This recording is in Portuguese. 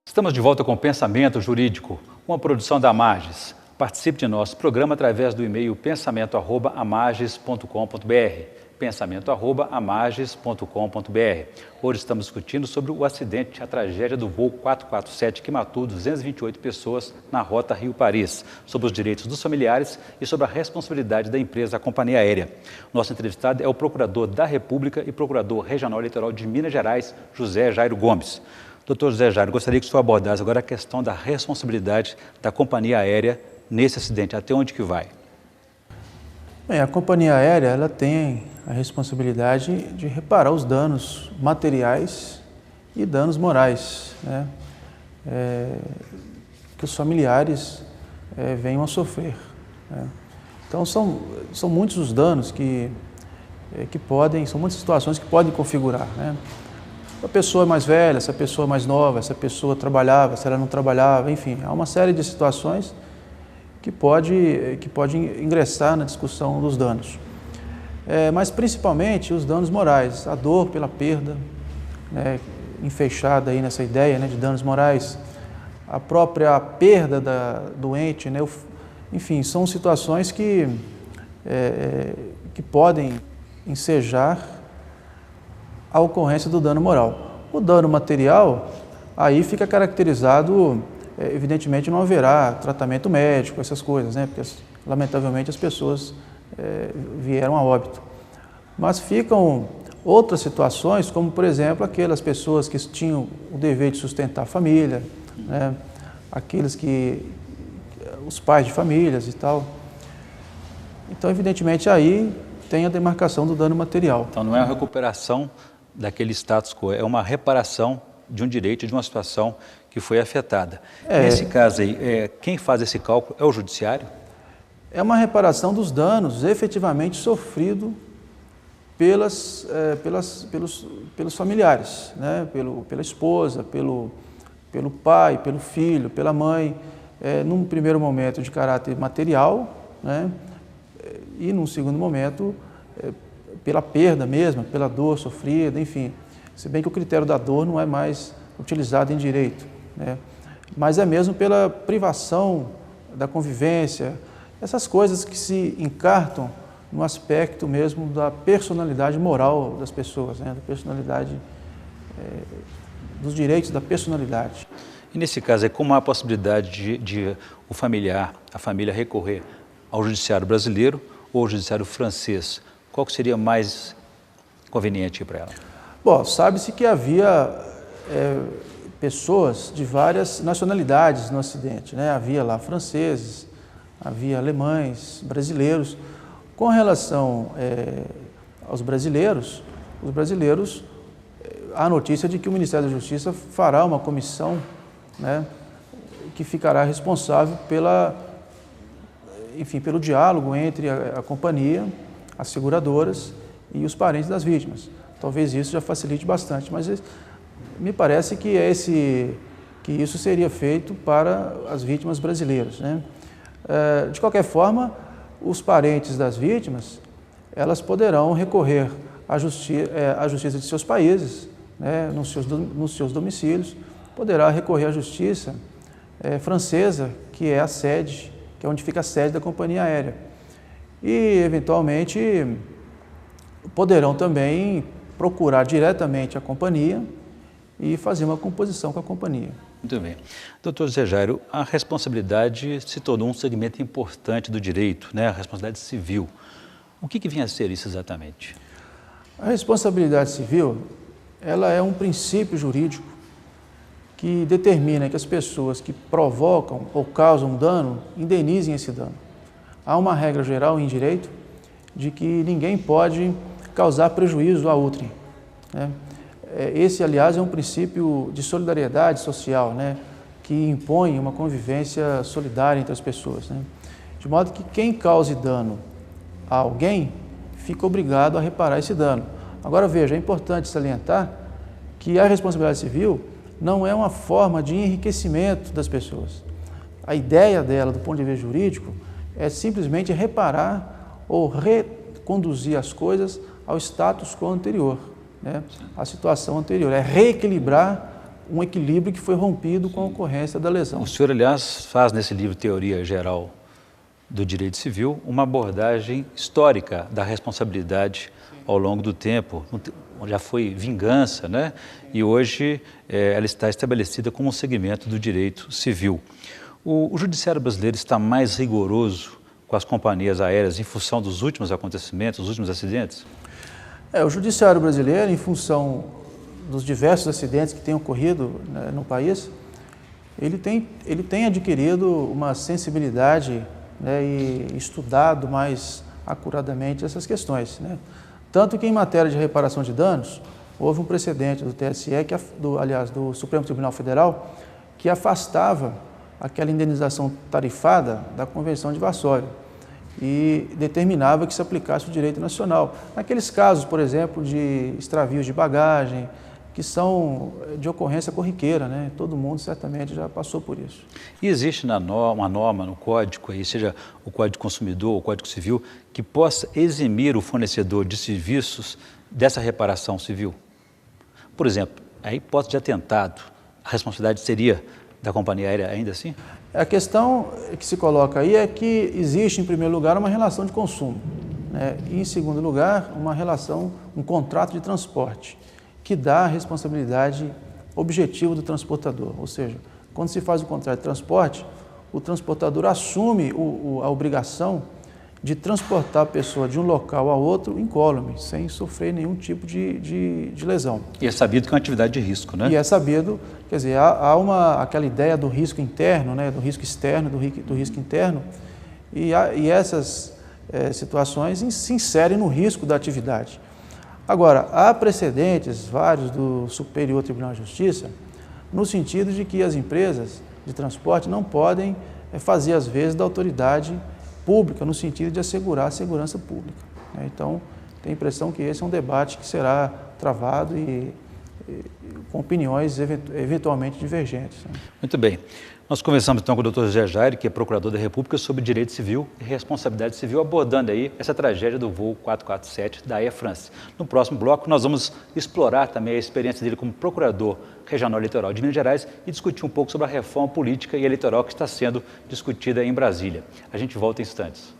Estamos de volta com o Pensamento Jurídico, uma produção da Amages. Participe de nosso programa através do e-mail pensamento@amages.com.br, pensamento@amages.com.br. Hoje estamos discutindo sobre o acidente, a tragédia do voo 447 que matou 228 pessoas na rota Rio-Paris, sobre os direitos dos familiares e sobre a responsabilidade da empresa, a companhia aérea. Nosso entrevistado é o Procurador da República e Procurador Regional Eleitoral de Minas Gerais, José Jairo Gomes. Doutor José Jairo, gostaria que o senhor abordasse agora a questão da responsabilidade da companhia aérea nesse acidente. Até onde que vai? Bem, a companhia aérea ela tem a responsabilidade de reparar os danos materiais e danos morais, né? Que os familiares venham a sofrer, né? Então são muitos os danos que podem, são muitas situações que podem configurar, né? Se a pessoa é mais velha, se a pessoa é mais nova, se a pessoa trabalhava, se ela não trabalhava, enfim, há uma série de situações que pode ingressar na discussão dos danos. Mas principalmente os danos morais, a dor pela perda, né, enfeixada aí nessa ideia, né, de danos morais, a própria perda da doente, né, enfim, são situações que podem ensejar a ocorrência do dano moral. O dano material, aí fica caracterizado, evidentemente não haverá tratamento médico, essas coisas, né? Porque lamentavelmente as pessoas vieram a óbito. Mas ficam outras situações, como por exemplo aquelas pessoas que tinham o dever de sustentar a família, né? Os pais de famílias e tal. Então evidentemente aí tem a demarcação do dano material. Então não é a recuperação daquele status quo, é uma reparação de um direito, de uma situação que foi afetada. Nesse caso aí, quem faz esse cálculo é o judiciário? É uma reparação dos danos efetivamente sofridos pelos familiares, né? Pela esposa, pelo pai, pelo filho, pela mãe, num primeiro momento de caráter material, né? E num segundo momento pela perda mesmo, pela dor sofrida, enfim. Se bem que o critério da dor não é mais utilizado em direito, né? Mas é mesmo pela privação da convivência, essas coisas que se encartam no aspecto mesmo da personalidade moral das pessoas, né? Da personalidade, dos direitos da personalidade. E nesse caso, como há a possibilidade de o familiar, a família recorrer ao judiciário brasileiro ou ao judiciário francês? Qual que seria mais conveniente para ela? Bom, sabe-se que havia pessoas de várias nacionalidades no acidente, né? Havia lá franceses, havia alemães, brasileiros. Com relação aos brasileiros, os brasileiros, há a notícia de que o Ministério da Justiça fará uma comissão, né, que ficará responsável pelo diálogo entre a companhia, as seguradoras e os parentes das vítimas. Talvez isso já facilite bastante, mas me parece que isso seria feito para as vítimas brasileiras, né? De qualquer forma, os parentes das vítimas, elas poderão recorrer à justiça de seus países, né, nos seus domicílios, poderá recorrer à justiça francesa, que é a sede, que é onde fica a sede da companhia aérea. E, eventualmente, poderão também procurar diretamente a companhia e fazer uma composição com a companhia. Muito bem. Doutor José Jairo, a responsabilidade se tornou um segmento importante do direito, né? A responsabilidade civil. O que vinha a ser isso exatamente? A responsabilidade civil, ela é um princípio jurídico que determina que as pessoas que provocam ou causam dano indenizem esse dano. Há uma regra geral em direito de que ninguém pode causar prejuízo a outrem, né? Esse, aliás, é um princípio de solidariedade social, né, que impõe uma convivência solidária entre as pessoas, né? De modo que quem cause dano a alguém fica obrigado a reparar esse dano. Agora, veja, é importante salientar que a responsabilidade civil não é uma forma de enriquecimento das pessoas. A ideia dela, do ponto de vista jurídico, é simplesmente reparar ou reconduzir as coisas ao status quo anterior, né, a situação anterior, é reequilibrar um equilíbrio que foi rompido com a ocorrência da lesão. O senhor, aliás, faz nesse livro Teoria Geral do Direito Civil uma abordagem histórica da responsabilidade ao longo do tempo. Já foi vingança, né? E hoje ela está estabelecida como um segmento do direito civil. O judiciário brasileiro está mais rigoroso com as companhias aéreas em função dos últimos acontecimentos, dos últimos acidentes? O judiciário brasileiro, em função dos diversos acidentes que têm ocorrido, né, no país, ele tem adquirido uma sensibilidade, né, e estudado mais acuradamente essas questões, né? Tanto que em matéria de reparação de danos, houve um precedente do TSE, do Supremo Tribunal Federal, que afastava aquela indenização tarifada da Convenção de Varsóvia e determinava que se aplicasse o direito nacional. Naqueles casos, por exemplo, de extravios de bagagem, que são de ocorrência corriqueira, né? Todo mundo certamente já passou por isso. E existe uma norma no Código, aí, seja o Código Consumidor ou o Código Civil, que possa eximir o fornecedor de serviços dessa reparação civil? Por exemplo, a hipótese de atentado, a responsabilidade seria da companhia aérea ainda assim? A questão que se coloca aí é que existe, em primeiro lugar, uma relação de consumo, né? E, em segundo lugar, um contrato de transporte, que dá a responsabilidade objetiva do transportador. Ou seja, quando se faz o contrato de transporte, o transportador assume a obrigação de transportar a pessoa de um local a outro incólume, sem sofrer nenhum tipo de lesão. E é sabido que é uma atividade de risco, né? E é sabido, quer dizer, há aquela ideia do risco interno, né, do risco externo, do risco interno, e essas situações se inserem no risco da atividade. Agora, há precedentes, vários do Superior Tribunal de Justiça, no sentido de que as empresas de transporte não podem fazer as vezes da autoridade pública, no sentido de assegurar a segurança pública, né? Então, tenho a impressão que esse é um debate que será travado e com opiniões eventualmente divergentes, né? Muito bem. Nós conversamos então com o Dr. José Jair, que é Procurador da República, sobre direito civil e responsabilidade civil, abordando aí essa tragédia do voo 447 da Air France. No próximo bloco, nós vamos explorar também a experiência dele como Procurador Regional Eleitoral de Minas Gerais e discutir um pouco sobre a reforma política e eleitoral que está sendo discutida em Brasília. A gente volta em instantes.